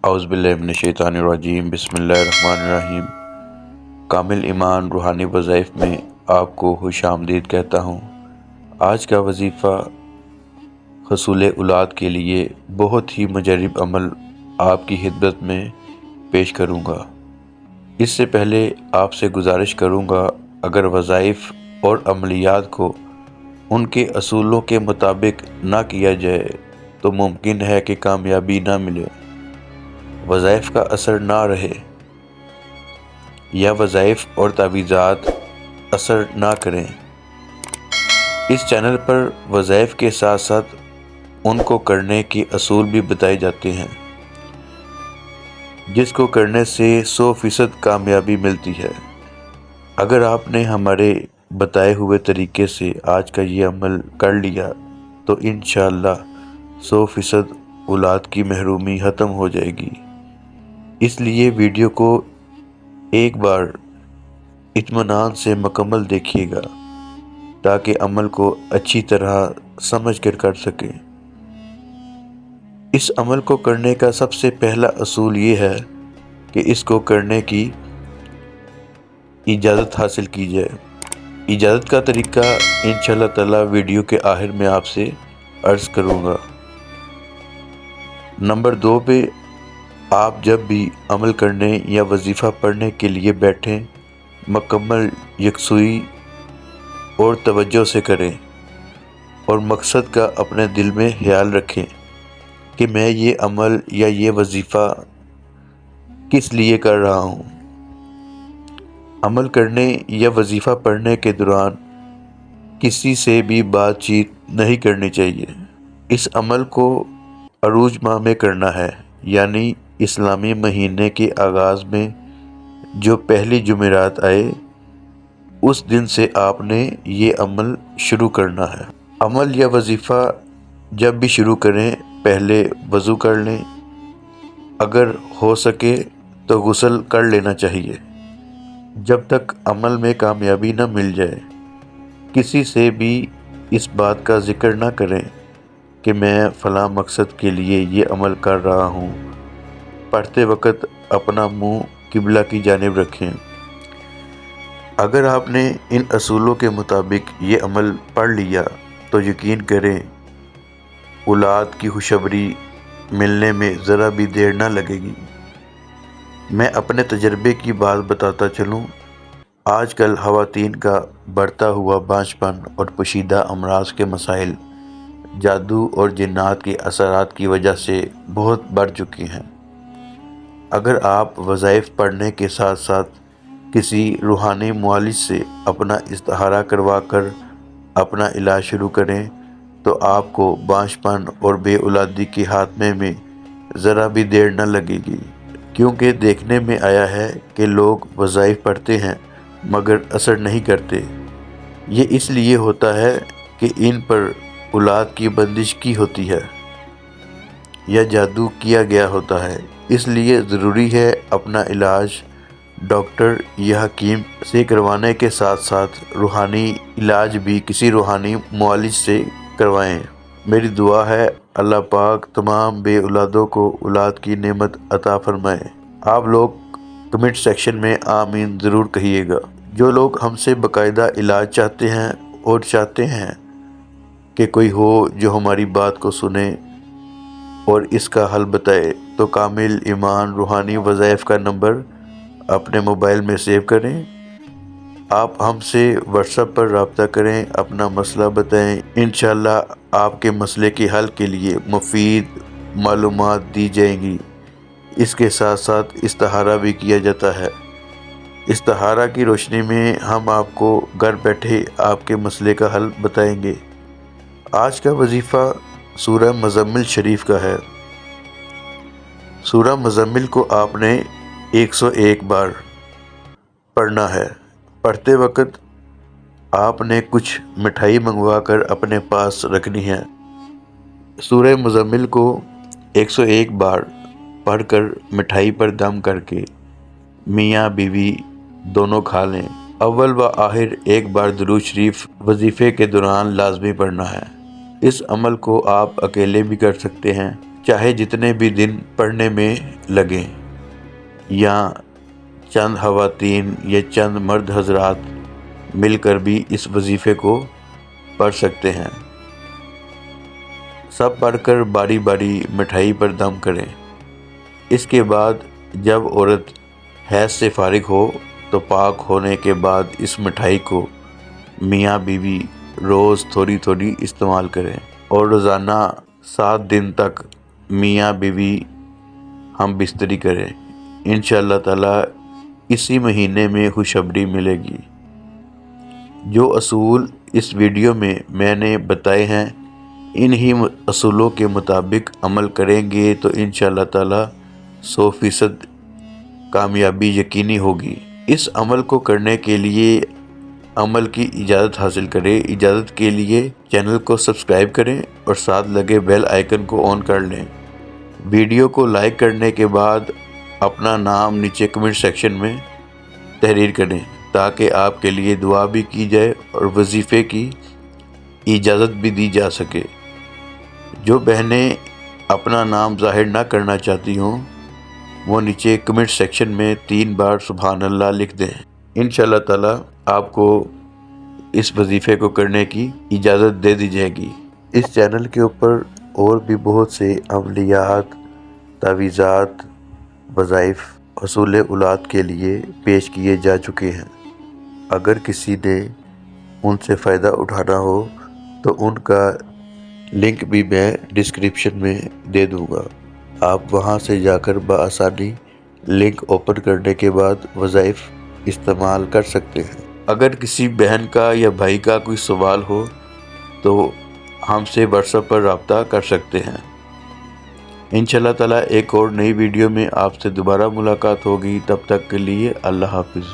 اعوذ باللہ من الشیطان الرجیم بسم اللہ الرحمن الرحیم۔ کامل ایمان روحانی وظائف میں آپ کو خوش آمدید کہتا ہوں۔ آج کا وظیفہ حصول اولاد کے لیے بہت ہی مجرب عمل آپ کی خدمت میں پیش کروں گا۔ اس سے پہلے آپ سے گزارش کروں گا، اگر وظائف اور عملیات کو ان کے اصولوں کے مطابق نہ کیا جائے تو ممکن ہے کہ کامیابی نہ ملے، وظائف کا اثر نہ رہے یا وظائف اور تعویذات اثر نہ کریں۔ اس چینل پر وظائف کے ساتھ ساتھ ان کو کرنے کے اصول بھی بتائے جاتے ہیں، جس کو کرنے سے 100% کامیابی ملتی ہے۔ اگر آپ نے ہمارے بتائے ہوئے طریقے سے آج کا یہ عمل کر لیا تو انشاءاللہ 100% اولاد کی محرومی ختم ہو جائے گی۔ اس لیے ویڈیو کو ایک بار اطمینان سے مکمل دیکھیے گا تاکہ عمل کو اچھی طرح سمجھ کر سکیں۔ اس عمل کو کرنے کا سب سے پہلا اصول یہ ہے کہ اس کو کرنے کی اجازت حاصل کی جائے۔ اجازت کا طریقہ انشاءاللہ تعالی ویڈیو کے آخر میں آپ سے عرض کروں گا۔ نمبر 2 پہ آپ جب بھی عمل کرنے یا وظیفہ پڑھنے کے لیے بیٹھیں، مکمل یکسوئی اور توجہ سے کریں اور مقصد کا اپنے دل میں خیال رکھیں کہ میں یہ عمل یا یہ وظیفہ کس لیے کر رہا ہوں۔ عمل کرنے یا وظیفہ پڑھنے کے دوران کسی سے بھی بات چیت نہیں کرنی چاہیے۔ اس عمل کو عروج ماہ میں کرنا ہے، یعنی اسلامی مہینے کے آغاز میں جو پہلی جمعرات آئے اس دن سے آپ نے یہ عمل شروع کرنا ہے۔ عمل یا وظیفہ جب بھی شروع کریں پہلے وضو کر لیں، اگر ہو سکے تو غسل کر لینا چاہیے۔ جب تک عمل میں کامیابی نہ مل جائے کسی سے بھی اس بات کا ذکر نہ کریں کہ میں فلاں مقصد کے لیے یہ عمل کر رہا ہوں۔ پڑھتے وقت اپنا منہ قبلہ کی جانب رکھیں۔ اگر آپ نے ان اصولوں کے مطابق یہ عمل پڑھ لیا تو یقین کریں اولاد کی خوشخبری ملنے میں ذرا بھی دیر نہ لگے گی۔ میں اپنے تجربے کی بات بتاتا چلوں۔ آج کل خواتین کا بڑھتا ہوا بانجھپن اور پوشیدہ امراض کے مسائل جادو اور جنات کے اثرات کی وجہ سے بہت بڑھ چکی ہیں۔ اگر آپ وظائف پڑھنے کے ساتھ ساتھ کسی روحانی معالج سے اپنا استخارہ کروا کر اپنا علاج شروع کریں تو آپ کو بانجھپن اور بے اولادی کے خاتمے میں ذرا بھی دیر نہ لگے گی، کیونکہ دیکھنے میں آیا ہے کہ لوگ وظائف پڑھتے ہیں مگر اثر نہیں کرتے۔ یہ اس لیے ہوتا ہے کہ ان پر اولاد کی بندش کی ہوتی ہے یا جادو کیا گیا ہوتا ہے۔ اس لیے ضروری ہے اپنا علاج ڈاکٹر یا حکیم سے کروانے کے ساتھ ساتھ روحانی علاج بھی کسی روحانی معالج سے کروائیں۔ میری دعا ہے اللہ پاک تمام بے اولادوں کو اولاد کی نعمت عطا فرمائے۔ آپ لوگ کمنٹ سیکشن میں آمین ضرور کہیے گا۔ جو لوگ ہم سے باقاعدہ علاج چاہتے ہیں اور چاہتے ہیں کہ کوئی ہو جو ہماری بات کو سنے اور اس کا حل بتائے تو کامل ایمان روحانی وظائف کا نمبر اپنے موبائل میں سیو کریں۔ آپ ہم سے واٹس ایپ پر رابطہ کریں، اپنا مسئلہ بتائیں، انشاءاللہ آپ کے مسئلے کے حل کے لیے مفید معلومات دی جائیں گی۔ اس کے ساتھ ساتھ استخارہ بھی کیا جاتا ہے۔ استخارہ کی روشنی میں ہم آپ کو گھر بیٹھے آپ کے مسئلے کا حل بتائیں گے۔ آج کا وظیفہ سورہ مزمل شریف کا ہے۔ سورہ مزمل کو آپ نے 101 بار پڑھنا ہے۔ پڑھتے وقت آپ نے کچھ مٹھائی منگوا کر اپنے پاس رکھنی ہے۔ سورہ مزمل کو 101 بار پڑھ کر مٹھائی پر دم کر کے میاں بیوی دونوں کھا لیں۔ اول و آخر ایک بار درود شریف وظیفے کے دوران لازمی پڑھنا ہے۔ اس عمل کو آپ اکیلے بھی کر سکتے ہیں، چاہے جتنے بھی دن پڑھنے میں لگیں یا چند خواتین یا چند مرد حضرات مل کر بھی اس وظیفے کو پڑھ سکتے ہیں۔ سب پڑھ کر باری باری مٹھائی پر دم کریں۔ اس کے بعد جب عورت حیض سے فارغ ہو تو پاک ہونے کے بعد اس مٹھائی کو میاں بیوی روز تھوڑی تھوڑی استعمال کریں اور روزانہ 7 دن تک میاں بیوی ہم بستری کریں۔ انشاءاللہ تعالی اسی مہینے میں خوشخبری ملے گی۔ جو اصول اس ویڈیو میں نے بتائے ہیں، انہی اصولوں کے مطابق عمل کریں گے تو انشاءاللہ تعالی 100% کامیابی یقینی ہوگی۔ اس عمل کو کرنے کے لیے عمل کی اجازت حاصل کریں۔ اجازت کے لیے چینل کو سبسکرائب کریں اور ساتھ لگے بیل آئیکن کو آن کر لیں۔ ویڈیو کو لائک کرنے کے بعد اپنا نام نیچے کمنٹ سیکشن میں تحریر کریں تاکہ آپ کے لیے دعا بھی کی جائے اور وظیفے کی اجازت بھی دی جا سکے۔ جو بہنیں اپنا نام ظاہر نہ کرنا چاہتی ہوں وہ نیچے کمنٹ سیکشن میں 3 بار سبحان اللہ لکھ دیں۔ انشاءاللہ تعالی آپ کو اس وظیفے کو کرنے کی اجازت دے دی جائے گی۔ اس چینل کے اوپر اور بھی بہت سے عملیات، تعویذات، وظائف حصول اولاد کے لیے پیش کیے جا چکے ہیں۔ اگر کسی نے ان سے فائدہ اٹھانا ہو تو ان کا لنک بھی میں ڈسکرپشن میں دے دوں گا۔ آپ وہاں سے جا کر بآسانی لنک اوپن کرنے کے بعد وظائف استعمال کر سکتے ہیں۔ اگر کسی بہن کا یا بھائی کا کوئی سوال ہو تو ہم سے واٹس ایپ پر رابطہ کر سکتے ہیں۔ انشاءاللہ تعالی ایک اور نئی ویڈیو میں آپ سے دوبارہ ملاقات ہوگی۔ تب تک کے لیے اللہ حافظ۔